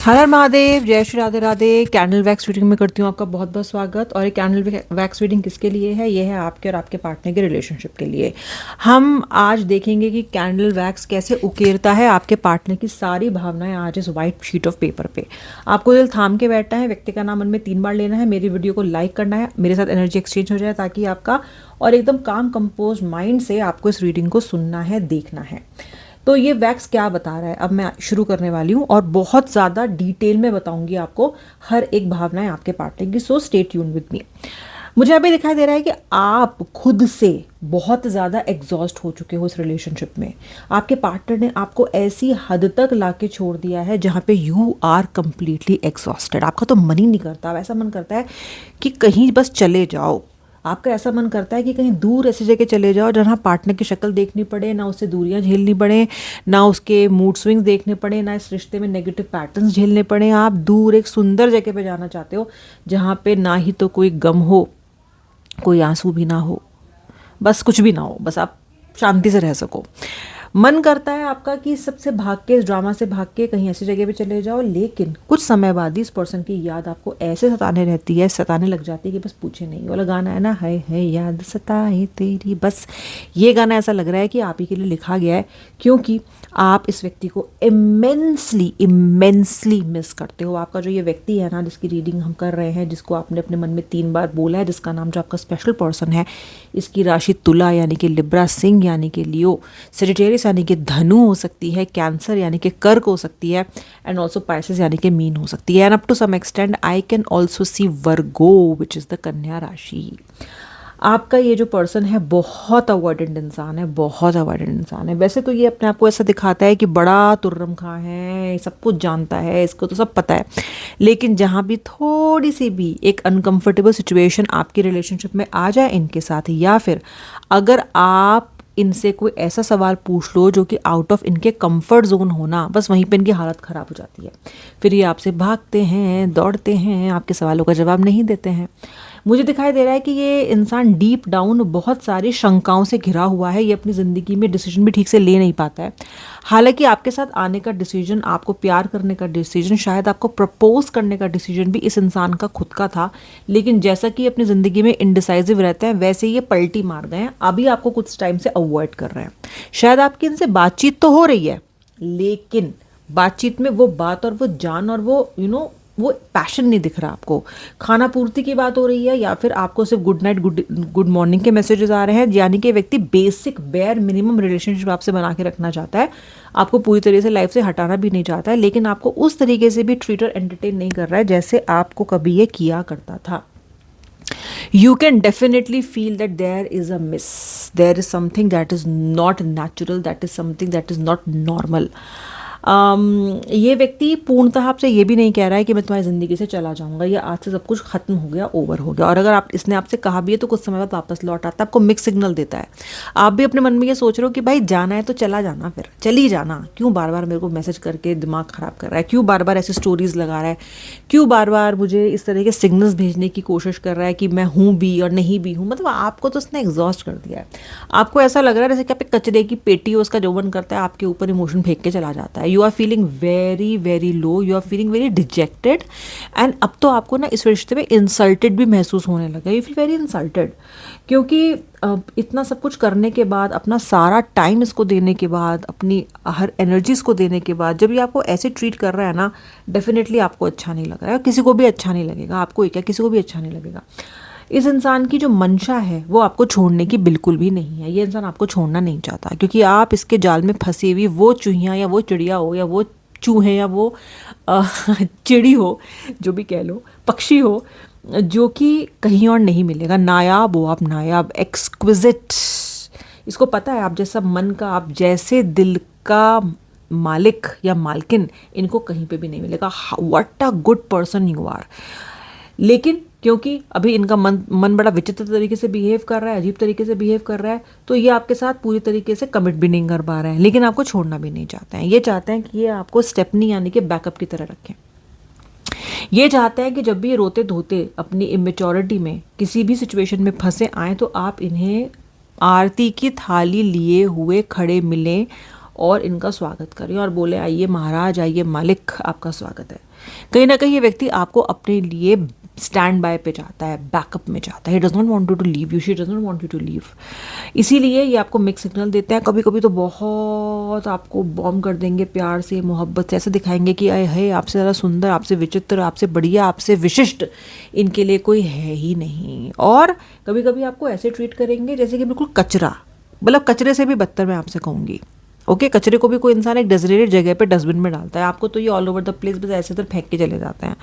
हर हर महादेव, जय Shri Radhe Radhe. Candle wax reading में करती हूँ आपका बहुत बहुत स्वागत। और ये कैंडल वैक्स रीडिंग किसके लिए है? ये है आपके और आपके पार्टनर के रिलेशनशिप के लिए। हम आज देखेंगे कि कैंडल वैक्स कैसे उकेरता है आपके पार्टनर की सारी भावनाएं आज इस वाइट शीट ऑफ पेपर पे। आपको दिल थाम के बैठना है, व्यक्ति का नाम मन में 3 बार लेना है, मेरी वीडियो को लाइक करना है, मेरे साथ एनर्जी एक्सचेंज हो जाए ताकि आपका और एकदम काम कंपोज माइंड से आपको इस रीडिंग को सुनना है, देखना है। तो ये वैक्स क्या बता रहा है, अब मैं शुरू करने वाली हूँ और बहुत ज़्यादा डिटेल में बताऊंगी आपको हर एक भावनाएं आपके पार्टनर की। So stay tune with me. मुझे अभी दिखाई दे रहा है कि आप खुद से बहुत ज़्यादा एग्जॉस्ट हो चुके हो इस रिलेशनशिप में। आपके पार्टनर ने आपको ऐसी हद तक लाके छोड़ दिया है जहाँ पे यू आर कंप्लीटली एग्जॉस्टेड। आपका तो मन ही नहीं करता, वैसा मन करता है कि कहीं बस चले जाओ। आपका ऐसा मन करता है कि कहीं दूर ऐसी जगह चले जाओ जहाँ पार्टनर की शक्ल देखनी पड़े, ना उससे दूरियां झेलनी पड़े, ना उसके मूड स्विंग्स देखने पड़े, ना इस रिश्ते में नेगेटिव पैटर्न्स झेलने पड़े। आप दूर एक सुंदर जगह पे जाना चाहते हो जहाँ पे ना ही तो कोई गम हो, कोई आंसू भी ना हो, बस कुछ भी ना हो, बस आप शांति से रह सको। मन करता है आपका कि सबसे भाग के, इस ड्रामा से भाग के कहीं ऐसी जगह पे चले जाओ। लेकिन कुछ समय बाद इस पर्सन की याद आपको ऐसे सताने रहती है, सताने लग जाती है कि बस पूछे नहीं। वाला गाना है ना, है याद सताए तेरी, बस ये गाना ऐसा लग रहा है कि आप ही के लिए लिखा गया है, क्योंकि आप इस व्यक्ति को इमेंसली इमेंसली मिस करते हो। आपका जो ये व्यक्ति है ना, जिसकी रीडिंग हम कर रहे हैं, जिसको आपने अपने मन में 3 बार बोला है, जिसका नाम जो आपका स्पेशल पर्सन है, इसकी राशि तुला यानी कि लिब्रा, सिंह यानी कि लियो, सेजिटेरियस यानी कि धनु हो सकती है, कैंसर यानी कि कर्क हो सकती है, एंड ऑल्सो पाइसेस यानी कि मीन हो सकती है। And up to some extent I can also see Virgo which is the कन्या राशि। आपका ये जो पर्सन है बहुत अवॉइडेंट इंसान है, बहुत अवॉइडेंट इंसान है। वैसे तो ये अपने आप को ऐसा दिखाता है कि बड़ा तुर्रम खां है, सब कुछ जानता है, इसको तो सब पता है। लेकिन जहाँ भी थोड़ी सी भी एक अनकंफर्टेबल सिचुएशन आपकी रिलेशनशिप में आ जाए इनके साथ, या फिर अगर आप इनसे कोई ऐसा सवाल पूछ लो जो कि आउट ऑफ इनके कंफर्ट जोन होना, बस वहीं पे इनकी हालत ख़राब हो जाती है। फिर ये आपसे भागते हैं, दौड़ते हैं, आपके सवालों का जवाब नहीं देते हैं। मुझे दिखाई दे रहा है कि ये इंसान डीप डाउन बहुत सारी शंकाओं से घिरा हुआ है। ये अपनी ज़िंदगी में डिसीजन भी ठीक से ले नहीं पाता है। हालांकि आपके साथ आने का डिसीजन, आपको प्यार करने का डिसीजन, शायद आपको प्रपोज करने का डिसीजन भी इस इंसान का खुद का था। लेकिन जैसा कि अपनी ज़िंदगी में इनडिसाइसिव रहते हैं, वैसे ये पलटी मार गए हैं। अभी आपको कुछ टाइम से अवॉइड कर रहे हैं। शायद आपकी इनसे बातचीत तो हो रही है, लेकिन बातचीत में वो बात और वो जान और वो वो पैशन नहीं दिख रहा आपको। खाना पूर्ति की बात हो रही है, या फिर आपको सिर्फ गुड नाइट, गुड मॉर्निंग के मैसेजेस आ रहे हैं। यानी कि व्यक्ति बेसिक बेयर मिनिमम रिलेशनशिप आपसे बना के रखना चाहता है, आपको पूरी तरह से लाइफ से हटाना भी नहीं चाहता है, लेकिन आपको उस तरीके से भी ट्रीट और एंटरटेन नहीं कर रहा है जैसे आपको कभी ये किया करता था। You can definitely feel that there is a miss, there is something that is not natural, that is something that is not normal. ये व्यक्ति पूर्णतः आपसे ये भी नहीं कह रहा है कि मैं तुम्हारी ज़िंदगी से चला जाऊंगा या आज से सब कुछ खत्म हो गया, ओवर हो गया। और अगर आप इसने आपसे कहा भी है तो कुछ समय बाद वापस लौट आता है, आपको मिक्स सिग्नल देता है। आप भी अपने मन में ये सोच रहे हो कि भाई जाना है तो चला जाना, फिर चली जाना, क्यों बार बार मेरे को मैसेज करके दिमाग ख़राब कर रहा है, क्यों बार बार ऐसी स्टोरीज़ लगा रहा है, क्यों बार बार मुझे इस तरह के सिग्नल्स भेजने की कोशिश कर रहा है कि मैं हूँ भी और नहीं भी हूँ। मतलब आपको तो उसने एग्जॉस्ट कर दिया है। आपको ऐसा लग रहा है जैसे कि आप एक कचरे की पेटी हो, उसका जो मन करता है आपके ऊपर इमोशन फेंक के चला जाता है। You are feeling very very low, you are feeling very dejected. And अब तो आपको ना इस रिश्ते में इंसल्टेड भी महसूस होने लगा। यू फील वेरी इंसल्टेड, क्योंकि इतना सब कुछ करने के बाद, अपना सारा टाइम इसको देने के बाद, अपनी हर एनर्जी इसको देने के बाद, जब ये आपको ऐसे ट्रीट कर रहा है ना, डेफिनेटली आपको अच्छा नहीं लग रहा है। किसी को भी अच्छा नहीं लगेगा, आपको क्या, किसी को भी अच्छा नहीं लगेगा। इस इंसान की जो मंशा है वो आपको छोड़ने की बिल्कुल भी नहीं है। ये इंसान आपको छोड़ना नहीं चाहता, क्योंकि आप इसके जाल में फंसी हुई वो चूहियाँ या वो चिड़िया हो, या वो चूहे, या वो चिड़ी हो, जो भी कह लो, पक्षी हो, जो कि कहीं और नहीं मिलेगा। नायाब हो आप, नायाब, एक्सक्विजिट। इसको पता है आप जैसा मन का, आप जैसे दिल का मालिक या मालकिन इनको कहीं पे भी नहीं मिलेगा। What a good person you are. लेकिन क्योंकि अभी इनका मन बड़ा विचित्र तरीके से बिहेव कर रहा है, अजीब तरीके से बिहेव कर रहा है, तो ये आपके साथ पूरी तरीके से कमिट भी नहीं कर पा रहे हैं, लेकिन आपको छोड़ना भी नहीं चाहते हैं। ये चाहते हैं कि ये आपको स्टेपनी यानी कि बैकअप की तरह रखें। ये चाहते हैं कि जब भी ये रोते धोते अपनी इमेच्योरिटी में किसी भी सिचुएशन में फंसे आए, तो आप इन्हें आरती की थाली लिए हुए खड़े मिलें और इनका स्वागत करें और बोले आइए महाराज, आइए मालिक, आपका स्वागत है। कहीं ना कहीं ये व्यक्ति आपको अपने लिए स्टैंड बाय पे चाहता है, बैकअप में चाहता है। He does not want to leave you, she does not want you to leave. इसीलिए ये आपको मिक्स सिग्नल देते हैं। कभी कभी तो बहुत आपको बॉम्ब कर देंगे, प्यार से, मोहब्बत से, ऐसे दिखाएंगे कि आए है आपसे ज़्यादा सुंदर, आपसे विचित्र, आपसे बढ़िया, आपसे विशिष्ट इनके लिए कोई है ही नहीं। और कभी कभी आपको ऐसे ट्रीट करेंगे जैसे कि बिल्कुल कचरा, मतलब कचरे से भी बदतर मैं आपसे कहूँगी। ओके, कचरे को भी कोई इंसान एक डेजिग्नेटेड जगह पे डस्टबिन में डालता है, आपको तो ये ऑल ओवर द प्लेस बस ऐसे तो फेंक के चले जाते हैं।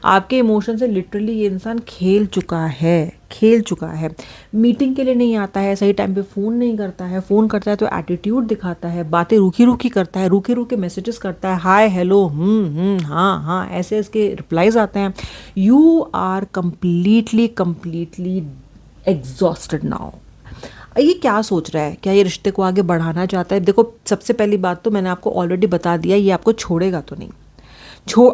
आपके इमोशन से लिटरली ये इंसान खेल चुका है, खेल चुका है। मीटिंग के लिए नहीं आता है, सही टाइम पे फ़ोन नहीं करता है, फ़ोन करता है तो एटीट्यूड दिखाता है, बातें रूखी रूखी करता है, रूखे रूखे मैसेजेस करता है, हाय हेलो हाँ हाँ ऐसे इसके रिप्लाईज आते हैं। You are completely completely exhausted now. ये क्या सोच रहा है? क्या ये रिश्ते को आगे बढ़ाना चाहता है? देखो, सबसे पहली बात तो मैंने आपको ऑलरेडी बता दिया, ये आपको छोड़ेगा तो नहीं।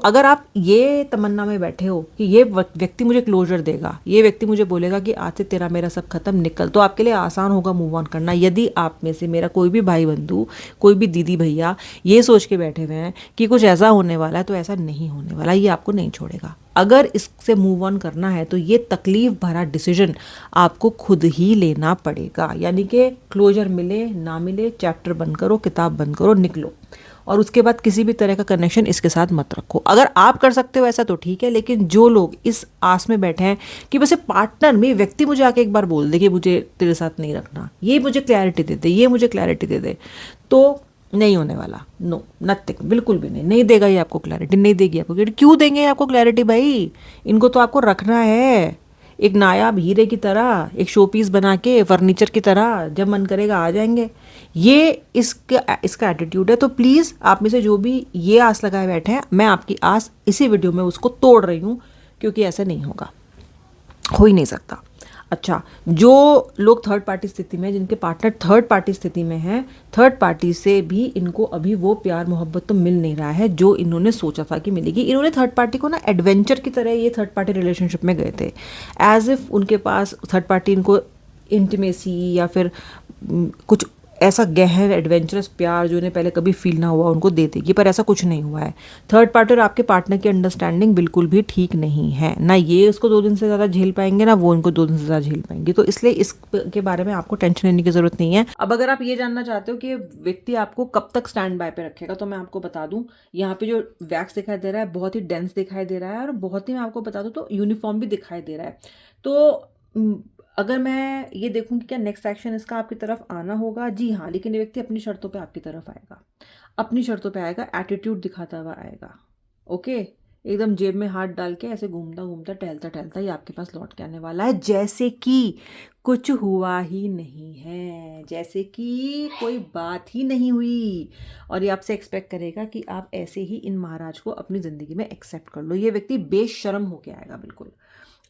अगर आप ये तमन्ना में बैठे हो कि ये व्यक्ति मुझे क्लोजर देगा, ये व्यक्ति मुझे बोलेगा कि आज से तेरा मेरा सब खत्म, निकल, तो आपके लिए आसान होगा मूव ऑन करना। यदि आप में से मेरा कोई भी भाई बंधु, कोई भी दीदी भैया ये सोच के बैठे हुए हैं कि कुछ ऐसा होने वाला है, तो ऐसा नहीं होने वाला। ये आपको नहीं छोड़ेगा। अगर इससे मूव ऑन करना है तो ये तकलीफ भरा डिसीजन आपको खुद ही लेना पड़ेगा। यानी कि क्लोजर मिले ना मिले, चैप्टर बंद करो, किताब बंद करो, निकलो, और उसके बाद किसी भी तरह का कनेक्शन इसके साथ मत रखो। अगर आप कर सकते हो ऐसा तो ठीक है, लेकिन जो लोग इस आस में बैठे हैं कि बस पार्टनर में व्यक्ति मुझे आके एक बार बोल दे कि मुझे तेरे साथ नहीं रखना, ये मुझे क्लैरिटी दे दे, ये मुझे क्लैरिटी दे दे, तो नहीं होने वाला। नो, नथिंग, बिल्कुल भी नहीं, नहीं देगा ये आपको क्लैरिटी, नहीं देगी आपको क्लैरिटी। क्यों देंगे आपको क्लैरिटी भाई? इनको तो आपको रखना है एक नायाब हीरे की तरह, एक शो पीस बना के, फर्नीचर की तरह, जब मन करेगा आ जाएंगे। ये इसका एटीट्यूड है। तो प्लीज़ आप में से जो भी ये आस लगाए बैठे हैं, मैं आपकी आस इसी वीडियो में उसको तोड़ रही हूँ, क्योंकि ऐसा नहीं होगा, हो ही नहीं सकता। अच्छा, जो लोग थर्ड पार्टी स्थिति में, जिनके पार्टनर थर्ड पार्टी स्थिति में हैं, थर्ड पार्टी से भी इनको अभी वो प्यार मोहब्बत तो मिल नहीं रहा है जो इन्होंने सोचा था कि मिलेगी। इन्होंने थर्ड पार्टी को ना एडवेंचर की तरह ये थर्ड पार्टी रिलेशनशिप में गए थे, एज इफ उनके पास थर्ड पार्टी इनको इंटीमेसी या फिर कुछ ऐसा गहन एडवेंचरस प्यार जो इन्हें पहले कभी फील ना हुआ उनको दे देगी, पर ऐसा कुछ नहीं हुआ है। थर्ड पार्टी और आपके पार्टनर की अंडरस्टैंडिंग बिल्कुल भी ठीक नहीं है। ना ये उसको 2 दिन से ज़्यादा झेल पाएंगे, ना वो इनको 2 दिन से ज़्यादा झेल पाएंगे। तो इसलिए इसके बारे में आपको टेंशन लेने की ज़रूरत नहीं है। अब अगर आप ये जानना चाहते हो कि ये व्यक्ति आपको कब तक स्टैंड बाय पे रखेगा, तो मैं आपको बता दूं, यहाँ पे जो वैक्स दिखाई दे रहा है बहुत ही डेंस दिखाई दे रहा है, और बहुत ही, मैं आपको बता दूं तो यूनिफॉर्म भी दिखाई दे रहा है। तो अगर मैं ये देखूं कि क्या नेक्स्ट एक्शन इसका आपकी तरफ आना होगा, जी हाँ, लेकिन ये व्यक्ति अपनी शर्तों पे आपकी तरफ आएगा, अपनी शर्तों पे आएगा, एटीट्यूड दिखाता हुआ आएगा। ओके, एकदम जेब में हाथ डाल के ऐसे घूमता घूमता, टहलता टहलता ये आपके पास लौट के आने वाला है, जैसे कि कुछ हुआ ही नहीं है, जैसे कि कोई बात ही नहीं हुई। और ये आपसे एक्सपेक्ट करेगा कि आप ऐसे ही इन महाराज को अपनी ज़िंदगी में एक्सेप्ट कर लो। ये व्यक्ति बेशर्म होके आएगा, बिल्कुल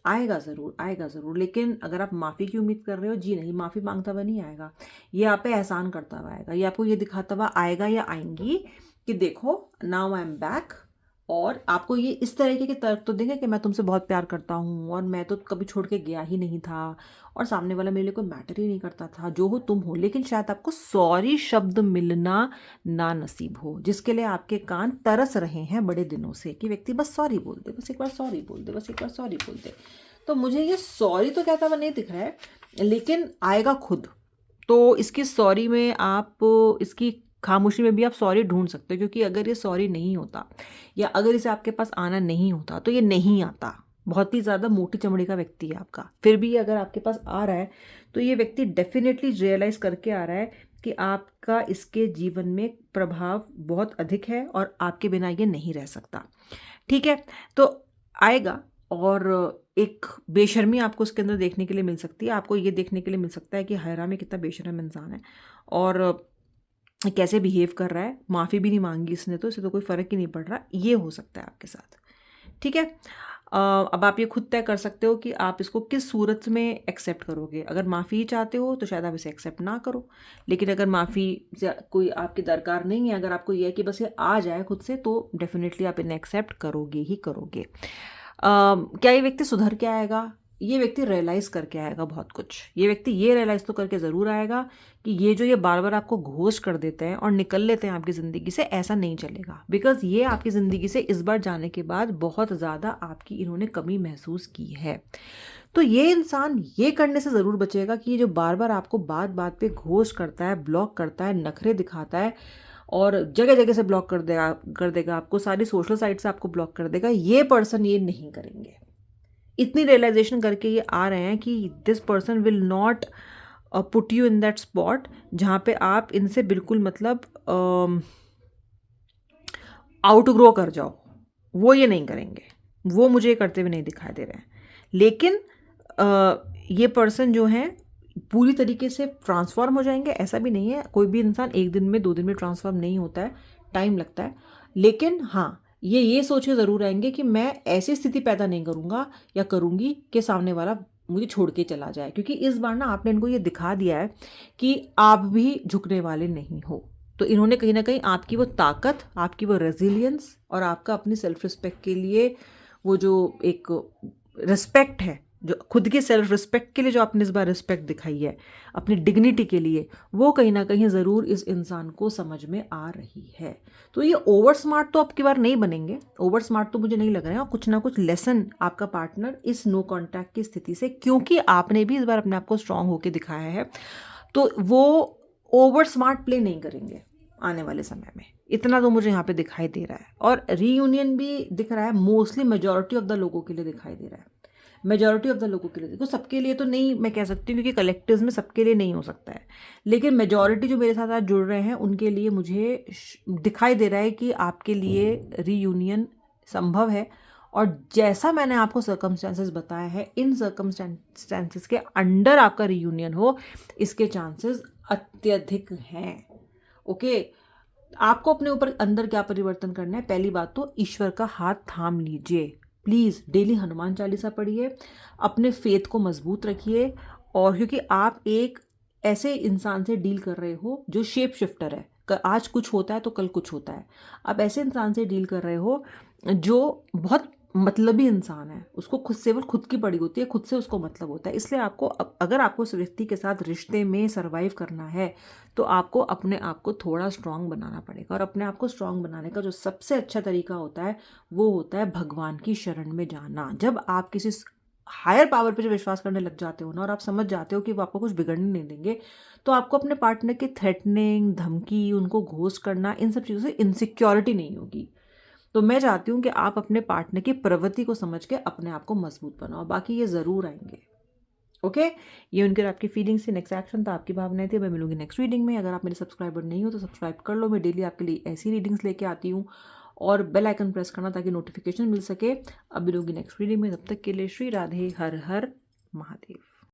आएगा ज़रूर, आएगा ज़रूर। लेकिन अगर आप माफ़ी की उम्मीद कर रहे हो, जी नहीं, माफ़ी मांगता हुआ नहीं आएगा। ये आप पे एहसान करता हुआ आएगा, ये आपको ये दिखाता हुआ आएगा या आएंगी कि देखो, नाउ आई एम बैक। और आपको ये इस तरीके के तर्क तो देंगे कि मैं तुमसे बहुत प्यार करता हूँ और मैं तो कभी छोड़ के गया ही नहीं था, और सामने वाला मेरे लिए कोई मैटर ही नहीं करता था, जो हो तुम हो। लेकिन शायद आपको सॉरी शब्द मिलना ना नसीब हो, जिसके लिए आपके कान तरस रहे हैं बड़े दिनों से कि व्यक्ति बस सॉरी बोल दे, बस एक बार सॉरी बोल दे, बस एक बार सॉरी बोल दे। तो मुझे ये सॉरी तो कहता हुआ नहीं दिख रहा है, लेकिन आएगा खुद। तो इसकी सॉरी में आप, इसकी खामोशी में भी आप सॉरी ढूंढ सकते हो, क्योंकि अगर ये सॉरी नहीं होता या अगर इसे आपके पास आना नहीं होता तो ये नहीं आता। बहुत ही ज़्यादा मोटी चमड़ी का व्यक्ति है आपका, फिर भी अगर आपके पास आ रहा है तो ये व्यक्ति डेफिनेटली रियलाइज़ करके आ रहा है कि आपका इसके जीवन में प्रभाव बहुत अधिक है और आपके बिना ये नहीं रह सकता। ठीक है, तो आएगा, और एक बेशर्मी आपको उसके अंदर देखने के लिए मिल सकती है। आपको ये देखने के लिए मिल सकता है कि हैरा में कितना बेशर्म इंसान है और कैसे बिहेव कर रहा है। माफ़ी भी नहीं मांगी इसने, तो इसे तो कोई फ़र्क ही नहीं पड़ रहा। ये हो सकता है आपके साथ, ठीक है। अब आप ये खुद तय कर सकते हो कि आप इसको किस सूरत में एक्सेप्ट करोगे। अगर माफ़ी ही चाहते हो तो शायद आप इसे एक्सेप्ट ना करो, लेकिन अगर माफ़ी से कोई आपकी दरकार नहीं है, अगर आपको ये है कि बस ये आ जाए खुद से, तो डेफिनेटली आप इन्हें एक्सेप्ट करोगे ही करोगे। क्या ये व्यक्ति सुधर के आएगा? ये व्यक्ति रियलाइज़ करके आएगा बहुत कुछ। ये व्यक्ति ये रियलाइज़ तो करके ज़रूर आएगा कि ये जो ये बार बार आपको घोस्ट कर देते हैं और निकल लेते हैं आपकी ज़िंदगी से, ऐसा नहीं चलेगा। बिकॉज़ ये आपकी ज़िंदगी से इस बार जाने के बाद बहुत ज़्यादा आपकी इन्होंने कमी महसूस की है। तो ये इंसान ये करने से ज़रूर बचेगा कि ये जो बार बार आपको बात बात पे घोस्ट करता है, ब्लॉक करता है, नखरे दिखाता है और जगह जगह से ब्लॉक कर देगा आपको, सारी सोशल साइट से आपको ब्लॉक कर देगा, ये पर्सन ये नहीं करेंगे। इतनी रियलाइजेशन करके ये आ रहे हैं कि this person will not put you in that spot जहाँ पे आप इनसे बिल्कुल मतलब आउटग्रो कर जाओ। वो ये नहीं करेंगे, वो मुझे ये करते हुए नहीं दिखाई दे रहे हैं। लेकिन ये पर्सन जो है पूरी तरीके से ट्रांसफॉर्म हो जाएंगे ऐसा भी नहीं है। कोई भी इंसान 1 दिन में 2 दिन में ट्रांसफॉर्म नहीं होता है, टाइम लगता है। लेकिन हाँ, ये सोच के ज़रूर आएंगे कि मैं ऐसी स्थिति पैदा नहीं करूँगा या करूँगी कि सामने वाला मुझे छोड़ के चला जाए, क्योंकि इस बार ना आपने इनको ये दिखा दिया है कि आप भी झुकने वाले नहीं हो। तो इन्होंने कहीं ना कहीं आपकी वो ताकत, आपकी वो रेजिलियंस और आपका अपनी सेल्फ रिस्पेक्ट के लिए वो जो एक रिस्पेक्ट है, जो खुद के सेल्फ रिस्पेक्ट के लिए जो आपने इस बार रिस्पेक्ट दिखाई है अपनी डिग्निटी के लिए, वो कहीं ना कहीं ज़रूर इस इंसान को समझ में आ रही है। तो ये ओवर स्मार्ट तो आपकी बार नहीं बनेंगे, ओवर स्मार्ट तो मुझे नहीं लग रहा है। और कुछ ना कुछ लेसन आपका पार्टनर इस नो कॉन्टैक्ट की स्थिति से, क्योंकि आपने भी इस बार अपने आप को स्ट्रांग होकर दिखाया है, तो वो ओवर स्मार्ट प्ले नहीं करेंगे आने वाले समय में। इतना तो मुझे यहाँ पे दिखाई दे रहा है। और रीयूनियन भी दिख रहा है, मोस्टली मेजॉरिटी ऑफ द लोगों के लिए दिखाई दे रहा है। मेजॉरिटी ऑफ द लोगों के लिए, देखो सबके लिए तो नहीं मैं कह सकती हूँ क्योंकि कलेक्टिव्स में सबके लिए नहीं हो सकता है, लेकिन मेजॉरिटी जो मेरे साथ आज जुड़ रहे हैं उनके लिए मुझे दिखाई दे रहा है कि आपके लिए रीयूनियन संभव है। और जैसा मैंने आपको सर्कमस्टेंसेस बताया है, इन सर्कमस्टेंसेस के अंडर आपका रीयूनियन हो, इसके चांसेस अत्यधिक हैं। ओके, आपको अपने ऊपर अंदर क्या परिवर्तन करना है? पहली बात तो ईश्वर का हाथ थाम लीजिए, प्लीज़ डेली हनुमान चालीसा पढ़िए, अपने फेथ को मजबूत रखिए। और क्योंकि आप एक ऐसे इंसान से डील कर रहे हो जो शेप शिफ्टर है, आज कुछ होता है तो कल कुछ होता है। आप ऐसे इंसान से डील कर रहे हो जो बहुत मतलबी इंसान है, उसको खुद से खुद की पड़ी होती है, खुद से उसको मतलब होता है। इसलिए आपको अगर आपको उस व्यक्ति के साथ रिश्ते में सर्वाइव करना है तो आपको अपने आप को थोड़ा स्ट्रांग बनाना पड़ेगा। और अपने आप को स्ट्रांग बनाने का जो सबसे अच्छा तरीका होता है वो होता है भगवान की शरण में जाना। जब आप किसी हायर पावर पे जो विश्वास करने लग जाते हो ना, और आप समझ जाते हो कि वो आपको कुछ बिगड़ने नहीं देंगे, तो आपको अपने पार्टनर की थ्रेटनिंग, धमकी, उनको घोस्ट करना, इन सब चीज़ों से इनसिक्योरिटी नहीं होगी। तो मैं चाहती हूँ कि आप अपने पार्टनर की प्रवृत्ति को समझ के अपने आप को मजबूत बनाओ, बाकी ये ज़रूर आएंगे। ओके, ये उनके आपकी फीलिंग्स थी, नेक्स्ट एक्शन था, आपकी भावनाएं थी। मैं मिलूंगी नेक्स्ट रीडिंग में। अगर आप मेरे सब्सक्राइबर नहीं हो तो सब्सक्राइब कर लो, मैं डेली आपके लिए ऐसी रीडिंग्स लेके आती हूँ। और बेल आइकन प्रेस करना ताकि नोटिफिकेशन मिल सके। अब मिलूंगी नेक्स्ट रीडिंग में, तब तक के लिए श्री राधे, हर हर महादेव।